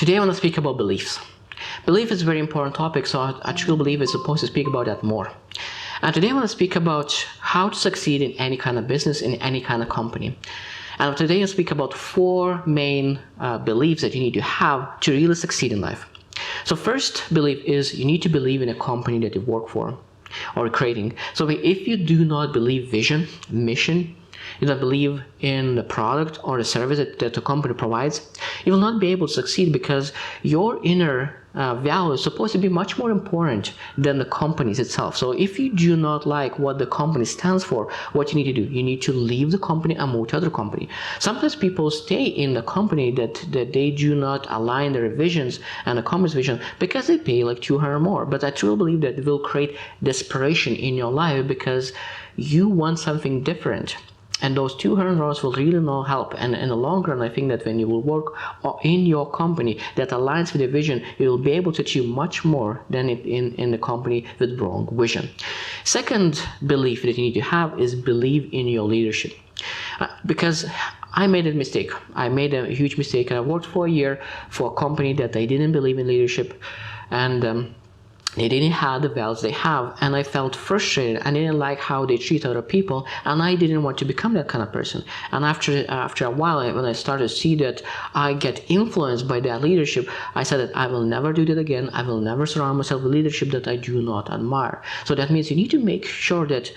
Today I want to speak about beliefs. Belief is a very important topic, so I truly believe it's supposed to speak about that more. And today I want to speak about how to succeed in any kind of business, in any kind of company. And today I'll speak about four main beliefs that you need to have to really succeed in life. So first belief is you need to believe in a company that you work for or creating. So if you do not believe vision, mission, you don't believe in the product or the service that the company provides, you will not be able to succeed, because your inner value is supposed to be much more important than the companies itself. So if you do not like what the company stands for, what you need to do, you need to leave the company and move to other company. Sometimes people stay in the company that they do not align their visions and the company's vision because they pay like $200 more. But I truly believe that it will create desperation in your life because you want something different. And those $200 will really not help. And in the long run, I think that when you will work in your company that aligns with your vision, you will be able to achieve much more than in the company with wrong vision. Second belief that you need to have is believe in your leadership. Because I made a mistake. I made a huge mistake. I worked for a year for a company that I didn't believe in leadership. And they didn't have the values they have, and I felt frustrated. I didn't like how they treat other people, and I didn't want to become that kind of person. And after a while, when I started to see that I get influenced by that leadership, I said that I will never do that again. I will never surround myself with leadership that I do not admire. So that means you need to make sure that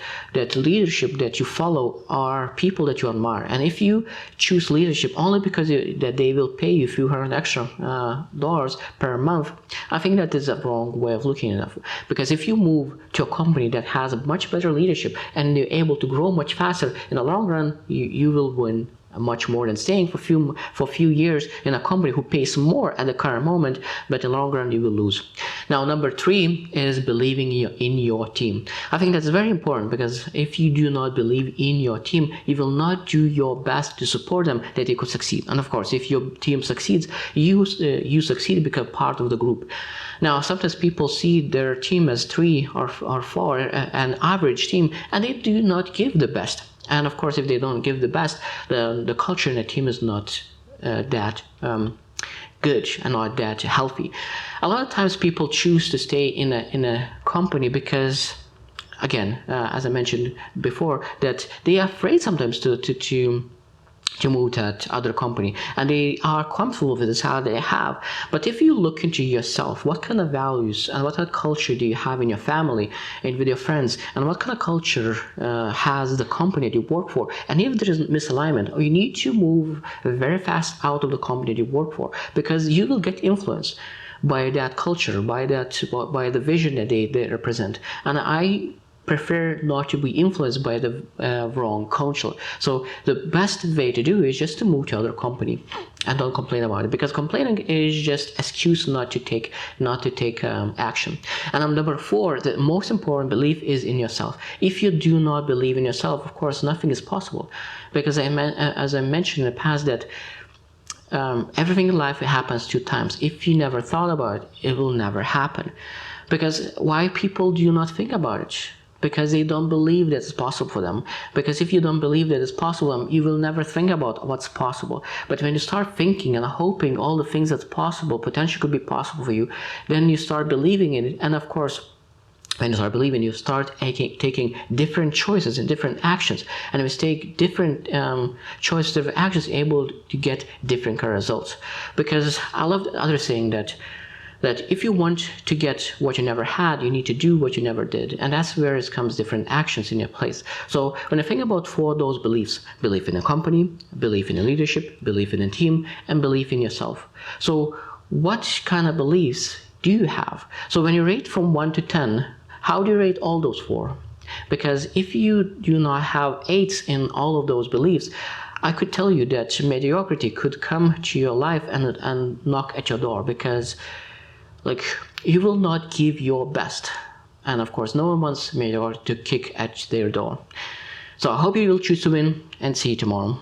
leadership that you follow are people that you admire. And if you choose leadership only because that they will pay you a few hundred extra dollars per month, I think that is a wrong way of looking enough. Because if you move to a company that has a much better leadership and you're able to grow much faster, in the long run you will win much more than staying for a few years in a company who pays more at the current moment, but in the long run you will lose. Now, number three is believing in your team. I think that's very important, because if you do not believe in your team, you will not do your best to support them that they could succeed. And of course, if your team succeeds, you succeed because part of the group. Now, sometimes people see their team as 3 or 4, an average team, and they do not give the best. And of course, if they don't give the best, the culture in the team is not that good and not that healthy. A lot of times people choose to stay in a company because, again, as I mentioned before, that they are afraid sometimes to move to that other company, and they are comfortable with this how they have. But if you look into yourself, what kind of values and what kind of culture do you have in your family and with your friends, and what kind of culture has the company that you work for? And if there is misalignment, you need to move very fast out of the company that you work for, because you will get influenced by that culture, by the vision that they represent. And I prefer not to be influenced by the wrong culture. So the best way to do is just to move to other company and don't complain about it, because complaining is just excuse not to take action. And number 4, the most important belief is in yourself. If you do not believe in yourself, of course nothing is possible, because as I mentioned in the past, that everything in life happens 2 times. If you never thought about it, it will never happen. Because why people do not think about it? Because they don't believe that it's possible for them. Because if you don't believe that it's possible, you will never think about what's possible. But when you start thinking and hoping all the things that's possible, potentially could be possible for you, then you start believing in it. And of course, when you start believing, you start taking different choices and different actions. And if you take different choices, different actions, you're able to get different kind of results. Because I love the other saying that if you want to get what you never had, you need to do what you never did. And that's where it comes different actions in your place. So when I think about 4 of those beliefs, belief in a company, belief in a leadership, belief in a team, and belief in yourself. So what kind of beliefs do you have? So when you rate from 1 to 10, how do you rate all those 4? Because if you do not have 8s in all of those beliefs, I could tell you that mediocrity could come to your life and knock at your door, because you will not give your best. And of course, no one wants mediocrity to kick at their door. So I hope you will choose to win, and see you tomorrow.